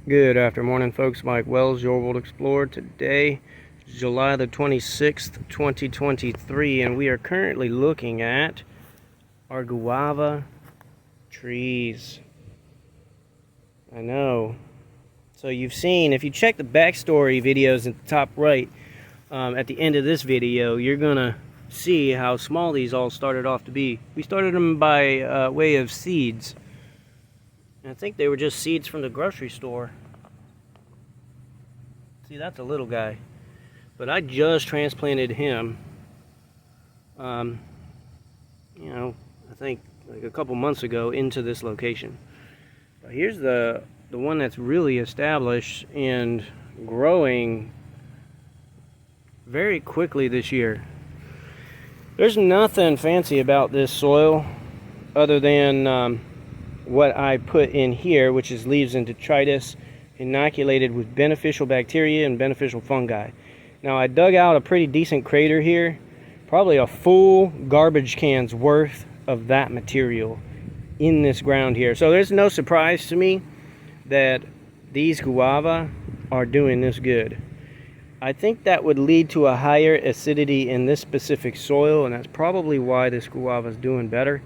Good afternoon, folks. Mike Wells, your World Explorer. Today is July the 26th, 2023, and we are currently looking at our guava trees. I know. So you've seen, if you check the backstory videos at the top right, at the end of this video, you're going to see how small these all started off to be. We started them by way of seeds. I think they were just seeds from the grocery store. See, that's a little guy. But I just transplanted him, I think like a couple months ago into this location. But here's the one that's really established and growing very quickly this year. There's nothing fancy about this soil other than what I put in here, which is leaves and detritus inoculated with beneficial bacteria and beneficial fungi. Now I dug out a pretty decent crater here, probably a full garbage can's worth of that material in this ground here. So there's no surprise to me that these guava are doing this good. I think that would lead to a higher acidity in this specific soil, and that's probably why this guava is doing better.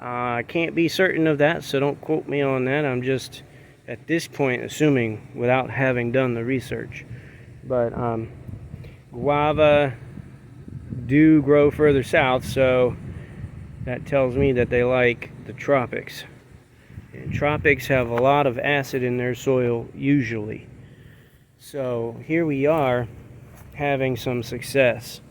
I can't be certain of that, so don't quote me on that. I'm just, at this point, assuming without having done the research. But guava do grow further south, so that tells me that they like the tropics. And tropics have a lot of acid in their soil, usually. So here we are, having some success.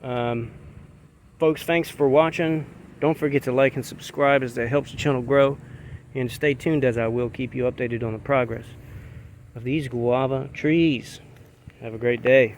Folks, thanks for watching. Don't forget to like and subscribe, as that helps the channel grow. And stay tuned, as I will keep you updated on the progress of these guava trees. Have a great day.